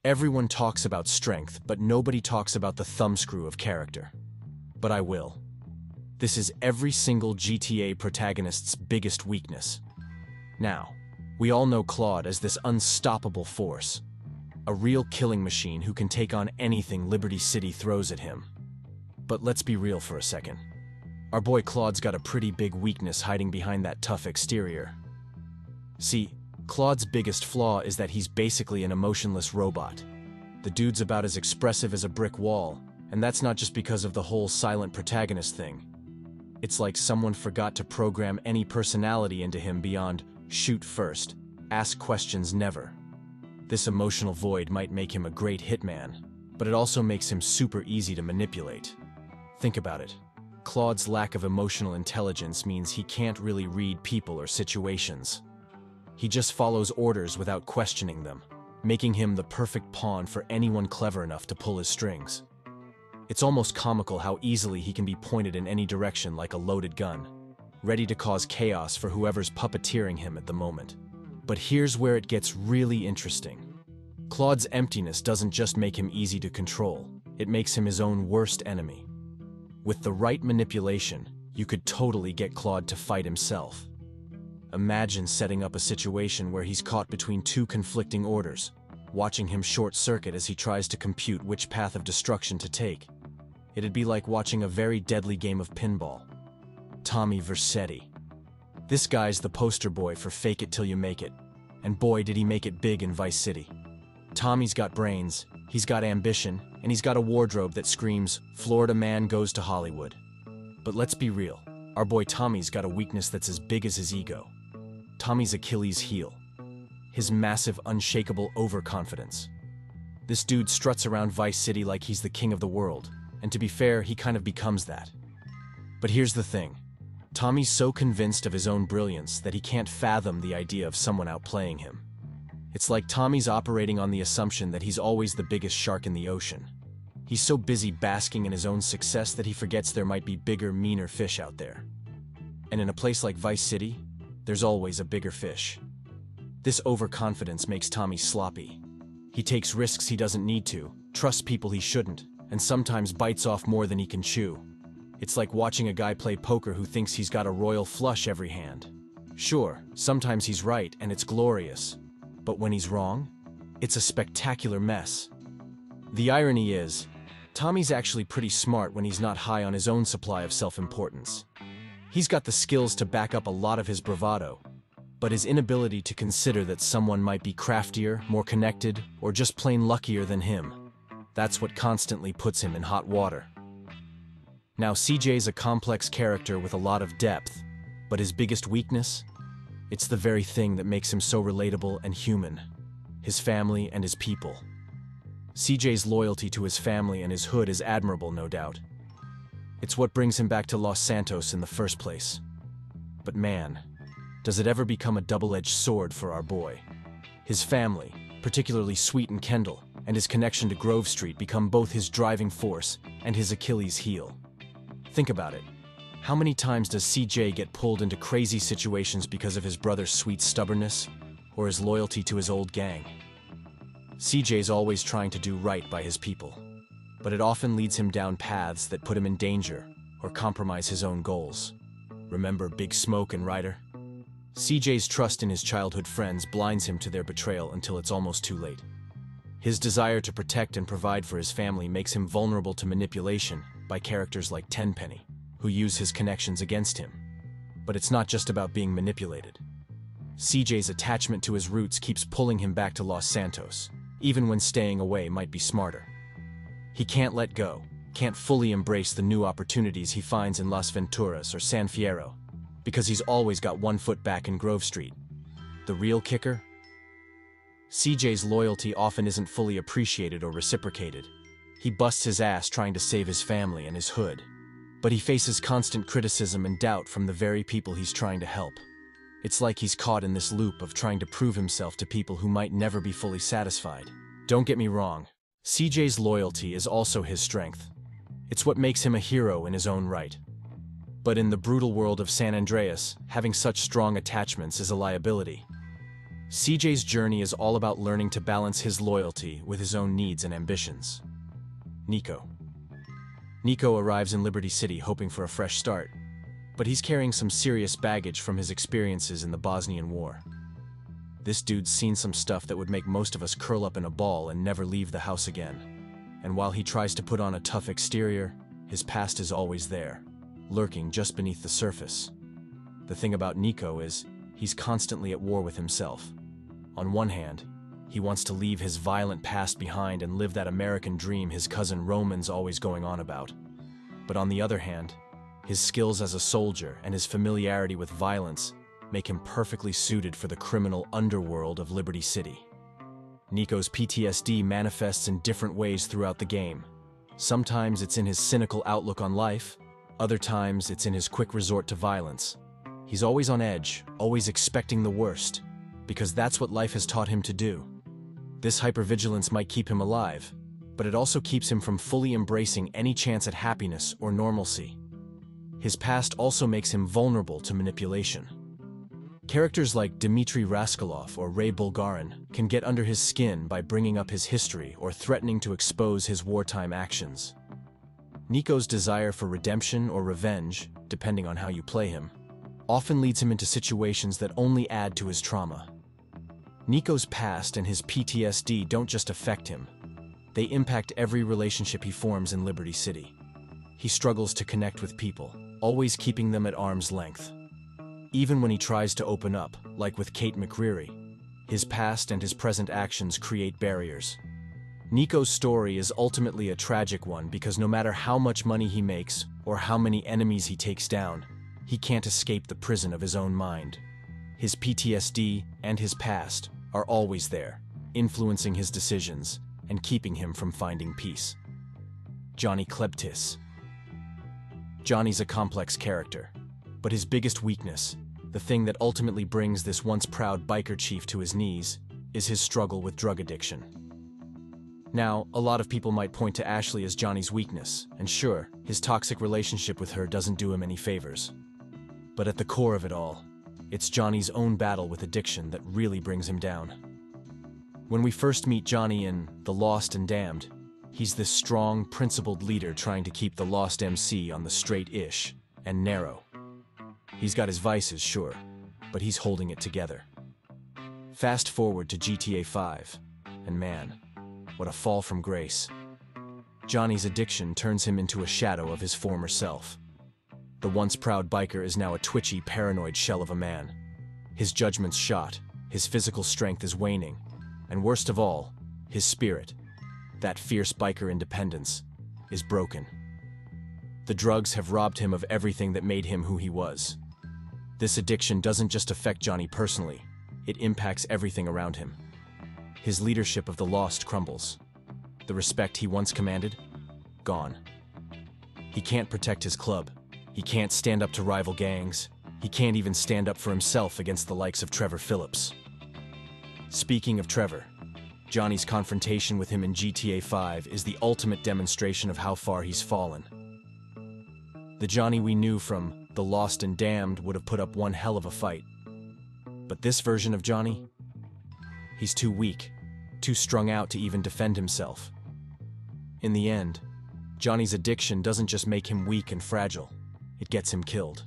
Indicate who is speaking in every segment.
Speaker 1: Everyone talks about strength, but nobody talks about the thumbscrew of character. But I will. This is every single GTA protagonist's biggest weakness. Now, we all know Claude as this unstoppable force, a real killing machine who can take on anything Liberty City throws at him. But let's be real for a second. Our boy Claude's got a pretty big weakness hiding behind that tough exterior. See, Claude's biggest flaw is that he's basically an emotionless robot. The dude's about as expressive as a brick wall, and that's not just because of the whole silent protagonist thing. It's like someone forgot to program any personality into him beyond shoot first, ask questions never. This emotional void might make him a great hitman, but it also makes him super easy to manipulate. Think about it. Claude's lack of emotional intelligence means he can't really read people or situations. He just follows orders without questioning them, making him the perfect pawn for anyone clever enough to pull his strings. It's almost comical how easily he can be pointed in any direction like a loaded gun, ready to cause chaos for whoever's puppeteering him at the moment. But here's where it gets really interesting. Claude's emptiness doesn't just make him easy to control, it makes him his own worst enemy. With the right manipulation, you could totally get Claude to fight himself. Imagine setting up a situation where he's caught between two conflicting orders, watching him short-circuit as he tries to compute which path of destruction to take. It'd be like watching a very deadly game of pinball. Tommy Vercetti. This guy's the poster boy for fake it till you make it, and boy did he make it big in Vice City. Tommy's got brains, he's got ambition, and he's got a wardrobe that screams, Florida man goes to Hollywood. But let's be real, our boy Tommy's got a weakness that's as big as his ego. Tommy's Achilles' heel. His massive, unshakable overconfidence. This dude struts around Vice City like he's the king of the world, and to be fair, he kind of becomes that. But here's the thing. Tommy's so convinced of his own brilliance that he can't fathom the idea of someone outplaying him. It's like Tommy's operating on the assumption that he's always the biggest shark in the ocean. He's so busy basking in his own success that he forgets there might be bigger, meaner fish out there. And in a place like Vice City, there's always a bigger fish. This overconfidence makes Tommy sloppy. He takes risks he doesn't need to, trusts people he shouldn't, and sometimes bites off more than he can chew. It's like watching a guy play poker who thinks he's got a royal flush every hand. Sure, sometimes he's right and it's glorious, but when he's wrong, it's a spectacular mess. The irony is, Tommy's actually pretty smart when he's not high on his own supply of self-importance. He's got the skills to back up a lot of his bravado, but his inability to consider that someone might be craftier, more connected, or just plain luckier than him, that's what constantly puts him in hot water. Now, CJ's a complex character with a lot of depth, but his biggest weakness? It's the very thing that makes him so relatable and human. His family and his people. CJ's loyalty to his family and his hood is admirable, no doubt. It's what brings him back to Los Santos in the first place. But man, does it ever become a double-edged sword for our boy. His family, particularly Sweet and Kendall, and his connection to Grove Street become both his driving force and his Achilles' heel. Think about it. How many times does CJ get pulled into crazy situations because of his brother's sweet stubbornness, or his loyalty to his old gang? CJ's always trying to do right by his people, but it often leads him down paths that put him in danger or compromise his own goals. Remember Big Smoke and Ryder? CJ's trust in his childhood friends blinds him to their betrayal until it's almost too late. His desire to protect and provide for his family makes him vulnerable to manipulation by characters like Tenpenny, who use his connections against him. But it's not just about being manipulated. CJ's attachment to his roots keeps pulling him back to Los Santos, even when staying away might be smarter. He can't let go, can't fully embrace the new opportunities he finds in Las Venturas or San Fierro, because he's always got one foot back in Grove Street. The real kicker? CJ's loyalty often isn't fully appreciated or reciprocated. He busts his ass trying to save his family and his hood, but he faces constant criticism and doubt from the very people he's trying to help. It's like he's caught in this loop of trying to prove himself to people who might never be fully satisfied. Don't get me wrong, CJ's loyalty is also his strength. It's what makes him a hero in his own right. But in the brutal world of San Andreas, having such strong attachments is a liability. CJ's journey is all about learning to balance his loyalty with his own needs and ambitions. Nico. Nico arrives in Liberty City hoping for a fresh start, but he's carrying some serious baggage from his experiences in the Bosnian War. This dude's seen some stuff that would make most of us curl up in a ball and never leave the house again. And while he tries to put on a tough exterior, his past is always there, lurking just beneath the surface. The thing about Nico is, he's constantly at war with himself. On one hand, he wants to leave his violent past behind and live that American dream his cousin Roman's always going on about. But on the other hand, his skills as a soldier and his familiarity with violence make him perfectly suited for the criminal underworld of Liberty City. Nico's PTSD manifests in different ways throughout the game. Sometimes it's in his cynical outlook on life, other times it's in his quick resort to violence. He's always on edge, always expecting the worst, because that's what life has taught him to do. This hypervigilance might keep him alive, but it also keeps him from fully embracing any chance at happiness or normalcy. His past also makes him vulnerable to manipulation. Characters like Dmitry Raskolov or Ray Bulgarin can get under his skin by bringing up his history or threatening to expose his wartime actions. Nico's desire for redemption or revenge, depending on how you play him, often leads him into situations that only add to his trauma. Nico's past and his PTSD don't just affect him. They impact every relationship he forms in Liberty City. He struggles to connect with people, always keeping them at arm's length. Even when he tries to open up, like with Kate McCreary, his past and his present actions create barriers. Nico's story is ultimately a tragic one because no matter how much money he makes or how many enemies he takes down, he can't escape the prison of his own mind. His PTSD and his past are always there, influencing his decisions and keeping him from finding peace. Johnny Klebtis. Johnny's a complex character, but his biggest weakness, the thing that ultimately brings this once proud biker chief to his knees, is his struggle with drug addiction. Now, a lot of people might point to Ashley as Johnny's weakness, and sure, his toxic relationship with her doesn't do him any favors. But at the core of it all, it's Johnny's own battle with addiction that really brings him down. When we first meet Johnny in The Lost and Damned, he's this strong, principled leader trying to keep the Lost MC on the straight-ish and narrow. He's got his vices, sure, but he's holding it together. Fast forward to GTA 5, and man, what a fall from grace. Johnny's addiction turns him into a shadow of his former self. The once proud biker is now a twitchy, paranoid shell of a man. His judgment's shot, his physical strength is waning, and worst of all, his spirit, that fierce biker independence, is broken. The drugs have robbed him of everything that made him who he was. This addiction doesn't just affect Johnny personally, it impacts everything around him. His leadership of the Lost crumbles. The respect he once commanded, gone. He can't protect his club. He can't stand up to rival gangs. He can't even stand up for himself against the likes of Trevor Philips. Speaking of Trevor, Johnny's confrontation with him in GTA 5 is the ultimate demonstration of how far he's fallen. The Johnny we knew from The Lost and Damned would have put up one hell of a fight. But this version of Johnny? He's too weak, too strung out to even defend himself. In the end, Johnny's addiction doesn't just make him weak and fragile, it gets him killed.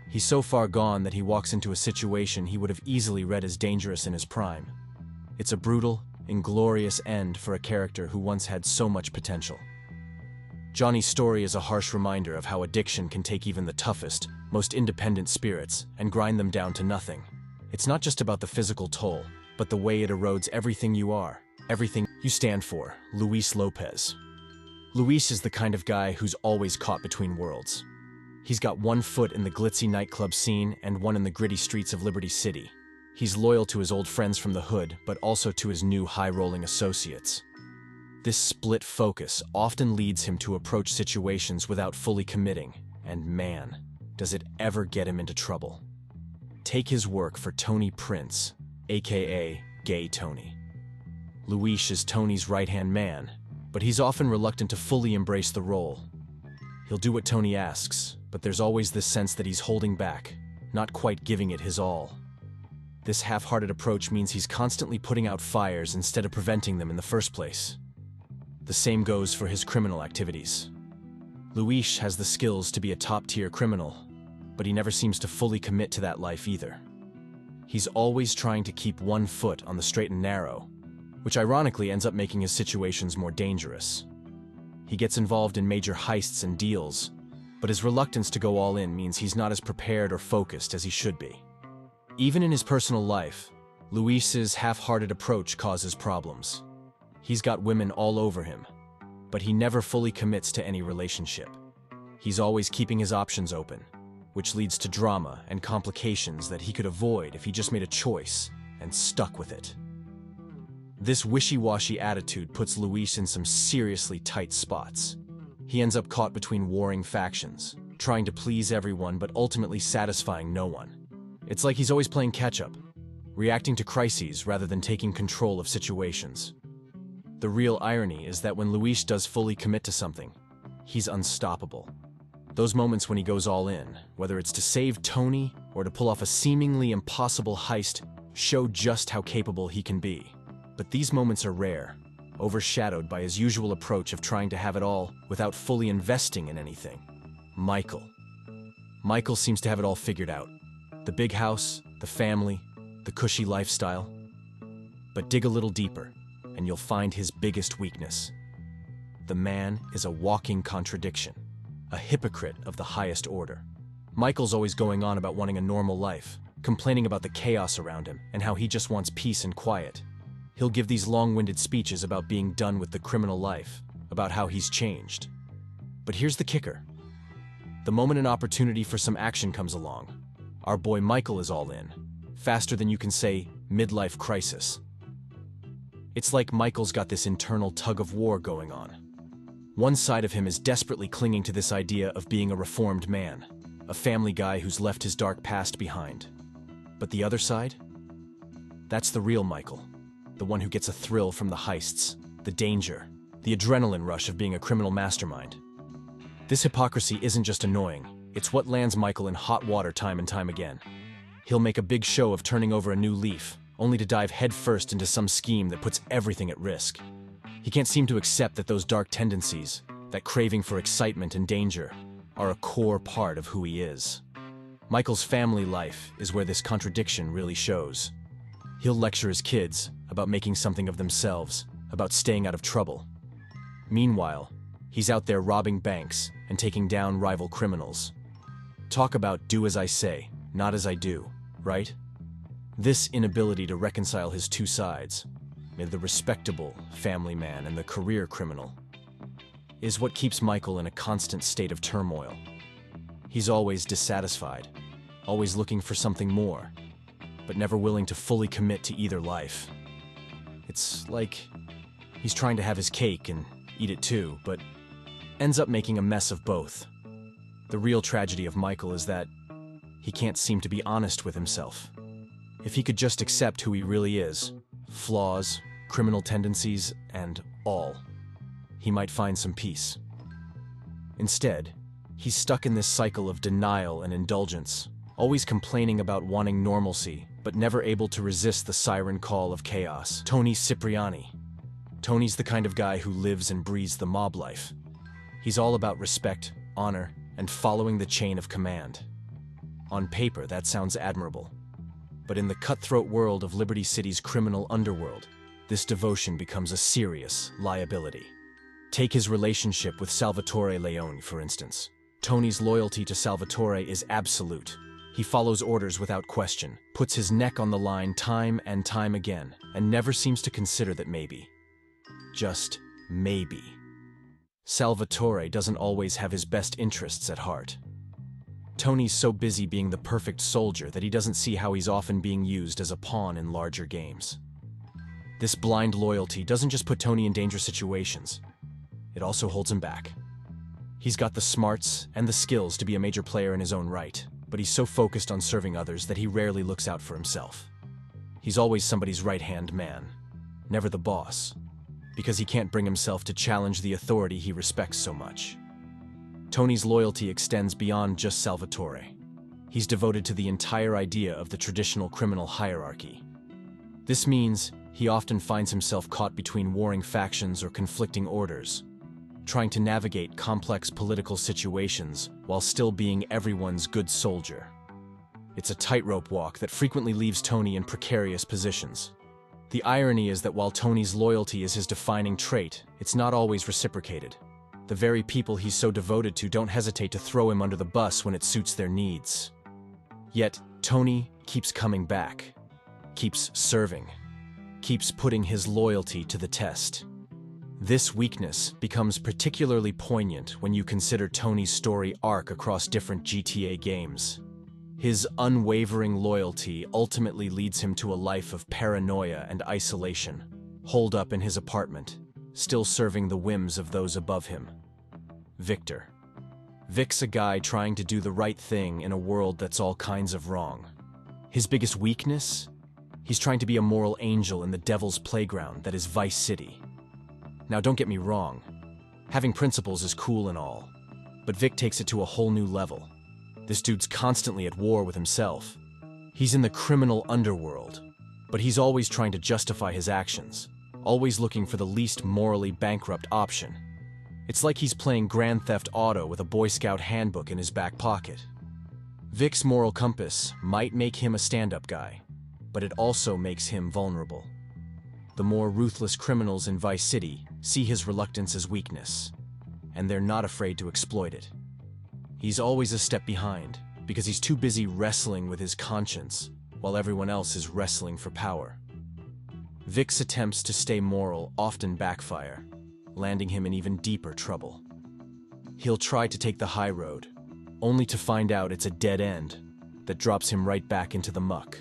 Speaker 1: He's so far gone that he walks into a situation he would have easily read as dangerous in his prime. It's a brutal, inglorious end for a character who once had so much potential. Johnny's story is a harsh reminder of how addiction can take even the toughest, most independent spirits and grind them down to nothing. It's not just about the physical toll, but the way it erodes everything you are, everything you stand for. Luis Lopez. Luis is the kind of guy who's always caught between worlds. He's got one foot in the glitzy nightclub scene and one in the gritty streets of Liberty City. He's loyal to his old friends from the hood, but also to his new high-rolling associates. This split focus often leads him to approach situations without fully committing, and man, does it ever get him into trouble. Take his work for Tony Prince, aka Gay Tony. Luis is Tony's right-hand man, but he's often reluctant to fully embrace the role. He'll do what Tony asks, but there's always this sense that he's holding back, not quite giving it his all. This half-hearted approach means he's constantly putting out fires instead of preventing them in the first place. The same goes for his criminal activities. Luis has the skills to be a top-tier criminal, but he never seems to fully commit to that life either. He's always trying to keep one foot on the straight and narrow, which ironically ends up making his situations more dangerous. He gets involved in major heists and deals, but his reluctance to go all in means he's not as prepared or focused as he should be. Even in his personal life, Luis's half-hearted approach causes problems. He's got women all over him, but he never fully commits to any relationship. He's always keeping his options open, which leads to drama and complications that he could avoid if he just made a choice and stuck with it. This wishy-washy attitude puts Luis in some seriously tight spots. He ends up caught between warring factions, trying to please everyone but ultimately satisfying no one. It's like he's always playing catch-up, reacting to crises rather than taking control of situations. The real irony is that when Luis does fully commit to something, he's unstoppable. Those moments when he goes all in, whether it's to save Tony or to pull off a seemingly impossible heist, show just how capable he can be. But these moments are rare, overshadowed by his usual approach of trying to have it all without fully investing in anything. Michael. Michael seems to have it all figured out. The big house, the family, the cushy lifestyle. But dig a little deeper, and you'll find his biggest weakness. The man is a walking contradiction, a hypocrite of the highest order. Michael's always going on about wanting a normal life, complaining about the chaos around him and how he just wants peace and quiet. He'll give these long-winded speeches about being done with the criminal life, about how he's changed. But here's the kicker. The moment an opportunity for some action comes along, our boy Michael is all in, faster than you can say midlife crisis. It's like Michael's got this internal tug-of-war going on. One side of him is desperately clinging to this idea of being a reformed man, a family guy who's left his dark past behind. But the other side? That's the real Michael. The one who gets a thrill from the heists, the danger, the adrenaline rush of being a criminal mastermind. This hypocrisy isn't just annoying, it's what lands Michael in hot water time and time again. He'll make a big show of turning over a new leaf, only to dive headfirst into some scheme that puts everything at risk. He can't seem to accept that those dark tendencies, that craving for excitement and danger, are a core part of who he is. Michael's family life is where this contradiction really shows. He'll lecture his kids about making something of themselves, about staying out of trouble. Meanwhile, he's out there robbing banks and taking down rival criminals. Talk about do as I say, not as I do, right? This inability to reconcile his two sides, the respectable family man and the career criminal, is what keeps Michael in a constant state of turmoil. He's always dissatisfied, always looking for something more, but never willing to fully commit to either life. It's like he's trying to have his cake and eat it too, but ends up making a mess of both. The real tragedy of Michael is that he can't seem to be honest with himself. If he could just accept who he really is, flaws, criminal tendencies, and all, he might find some peace. Instead, he's stuck in this cycle of denial and indulgence, always complaining about wanting normalcy, but never able to resist the siren call of chaos. Tony Cipriani. Tony's the kind of guy who lives and breathes the mob life. He's all about respect, honor, and following the chain of command. On paper, that sounds admirable. But in the cutthroat world of Liberty City's criminal underworld, this devotion becomes a serious liability. Take his relationship with Salvatore Leone, for instance. Tony's loyalty to Salvatore is absolute. He follows orders without question, puts his neck on the line time and time again, and never seems to consider that maybe, just maybe, Salvatore doesn't always have his best interests at heart. Tony's so busy being the perfect soldier that he doesn't see how he's often being used as a pawn in larger games. This blind loyalty doesn't just put Tony in dangerous situations, it also holds him back. He's got the smarts and the skills to be a major player in his own right, but he's so focused on serving others that he rarely looks out for himself. He's always somebody's right-hand man, never the boss, because he can't bring himself to challenge the authority he respects so much. Tony's loyalty extends beyond just Salvatore. He's devoted to the entire idea of the traditional criminal hierarchy. This means he often finds himself caught between warring factions or conflicting orders, trying to navigate complex political situations while still being everyone's good soldier. It's a tightrope walk that frequently leaves Tony in precarious positions. The irony is that while Tony's loyalty is his defining trait, it's not always reciprocated. The very people he's so devoted to don't hesitate to throw him under the bus when it suits their needs. Yet, Tony keeps coming back, keeps serving, keeps putting his loyalty to the test. This weakness becomes particularly poignant when you consider Tony's story arc across different GTA games. His unwavering loyalty ultimately leads him to a life of paranoia and isolation, holed up in his apartment, still serving the whims of those above him. Victor. Vic's a guy trying to do the right thing in a world that's all kinds of wrong. His biggest weakness? He's trying to be a moral angel in the devil's playground that is Vice City. Now don't get me wrong, having principles is cool and all, but Vic takes it to a whole new level. This dude's constantly at war with himself. He's in the criminal underworld, but he's always trying to justify his actions, always looking for the least morally bankrupt option. It's like he's playing Grand Theft Auto with a Boy Scout handbook in his back pocket. Vic's moral compass might make him a stand-up guy, but it also makes him vulnerable. The more ruthless criminals in Vice City see his reluctance as weakness, and they're not afraid to exploit it. He's always a step behind, because he's too busy wrestling with his conscience, while everyone else is wrestling for power. Vic's attempts to stay moral often backfire, landing him in even deeper trouble. He'll try to take the high road, only to find out it's a dead end that drops him right back into the muck.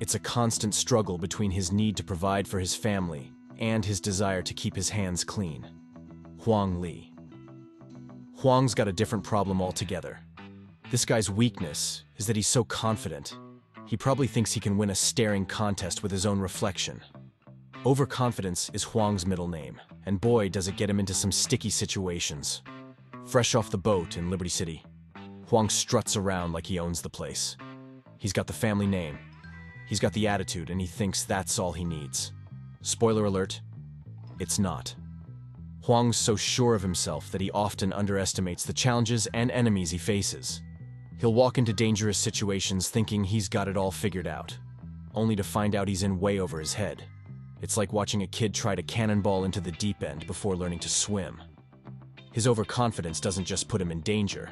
Speaker 1: It's a constant struggle between his need to provide for his family and his desire to keep his hands clean. Huang Li. Huang's got a different problem altogether. This guy's weakness is that he's so confident. He probably thinks he can win a staring contest with his own reflection. Overconfidence is Huang's middle name, and boy does it get him into some sticky situations. Fresh off the boat in Liberty City, Huang struts around like he owns the place. He's got the family name, he's got the attitude, and he thinks that's all he needs. Spoiler alert, it's not. Huang's so sure of himself that he often underestimates the challenges and enemies he faces. He'll walk into dangerous situations thinking he's got it all figured out, only to find out he's in way over his head. It's like watching a kid try to cannonball into the deep end before learning to swim. His overconfidence doesn't just put him in danger,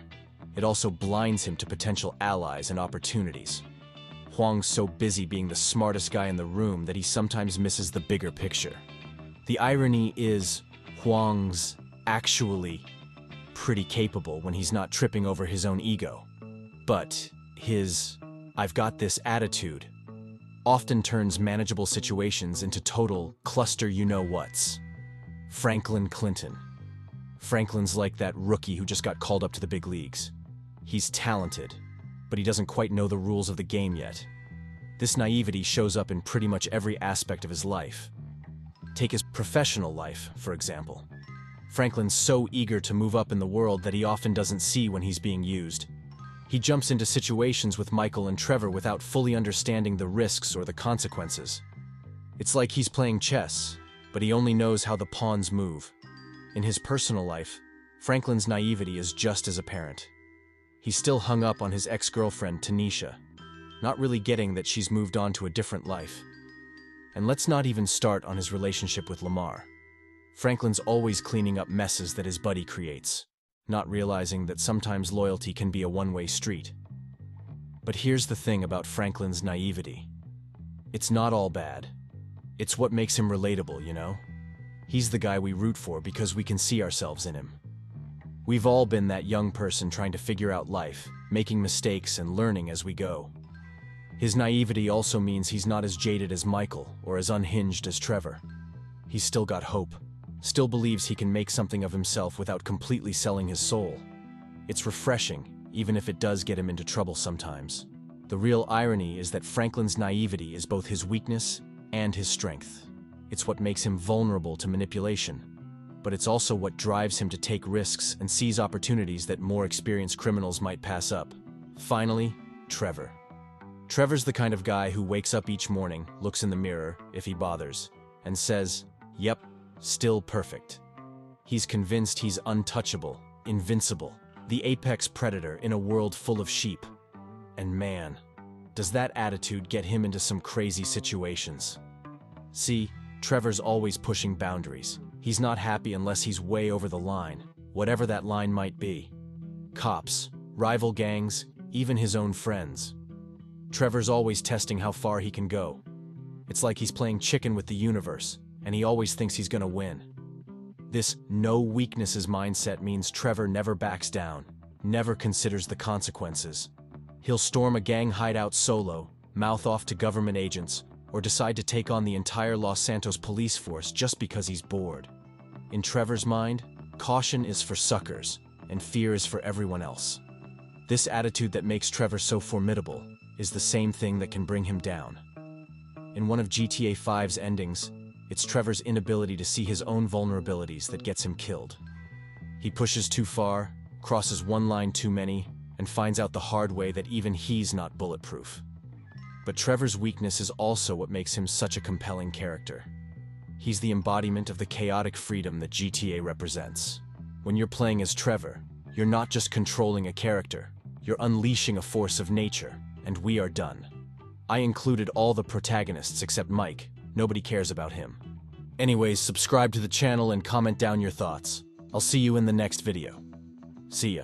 Speaker 1: it also blinds him to potential allies and opportunities. Huang's so busy being the smartest guy in the room that he sometimes misses the bigger picture. The irony is, Huang's actually pretty capable when he's not tripping over his own ego. But his "I've got this" attitude often turns manageable situations into total cluster you-know-whats. Franklin Clinton. Franklin's like that rookie who just got called up to the big leagues. He's talented, but he doesn't quite know the rules of the game yet. This naivety shows up in pretty much every aspect of his life. Take his professional life, for example. Franklin's so eager to move up in the world that he often doesn't see when he's being used. He jumps into situations with Michael and Trevor without fully understanding the risks or the consequences. It's like he's playing chess, but he only knows how the pawns move. In his personal life, Franklin's naivety is just as apparent. He's still hung up on his ex-girlfriend, Tanisha, not really getting that she's moved on to a different life. And let's not even start on his relationship with Lamar. Franklin's always cleaning up messes that his buddy creates, not realizing that sometimes loyalty can be a one-way street. But here's the thing about Franklin's naivety. It's not all bad. It's what makes him relatable, you know? He's the guy we root for because we can see ourselves in him. We've all been that young person trying to figure out life, making mistakes and learning as we go. His naivety also means he's not as jaded as Michael or as unhinged as Trevor. He's still got hope, still believes he can make something of himself without completely selling his soul. It's refreshing, even if it does get him into trouble sometimes. The real irony is that Franklin's naivety is both his weakness and his strength. It's what makes him vulnerable to manipulation, but it's also what drives him to take risks and seize opportunities that more experienced criminals might pass up. Finally, Trevor. Trevor's the kind of guy who wakes up each morning, looks in the mirror, if he bothers, and says, "Yep, still perfect." He's convinced he's untouchable, invincible, the apex predator in a world full of sheep. And man, does that attitude get him into some crazy situations. See, Trevor's always pushing boundaries. He's not happy unless he's way over the line, whatever that line might be. Cops, rival gangs, even his own friends. Trevor's always testing how far he can go. It's like he's playing chicken with the universe, and he always thinks he's gonna win. This no weaknesses mindset means Trevor never backs down, never considers the consequences. He'll storm a gang hideout solo, mouth off to government agents, or decide to take on the entire Los Santos police force just because he's bored. In Trevor's mind, caution is for suckers, and fear is for everyone else. This attitude that makes Trevor so formidable is the same thing that can bring him down. In one of GTA 5's endings, it's Trevor's inability to see his own vulnerabilities that gets him killed. He pushes too far, crosses one line too many, and finds out the hard way that even he's not bulletproof. But Trevor's weakness is also what makes him such a compelling character. He's the embodiment of the chaotic freedom that GTA represents. When you're playing as Trevor, you're not just controlling a character, you're unleashing a force of nature, and we are done. I included all the protagonists except Mike. Nobody cares about him. Anyways, subscribe to the channel and comment down your thoughts. I'll see you in the next video. See ya.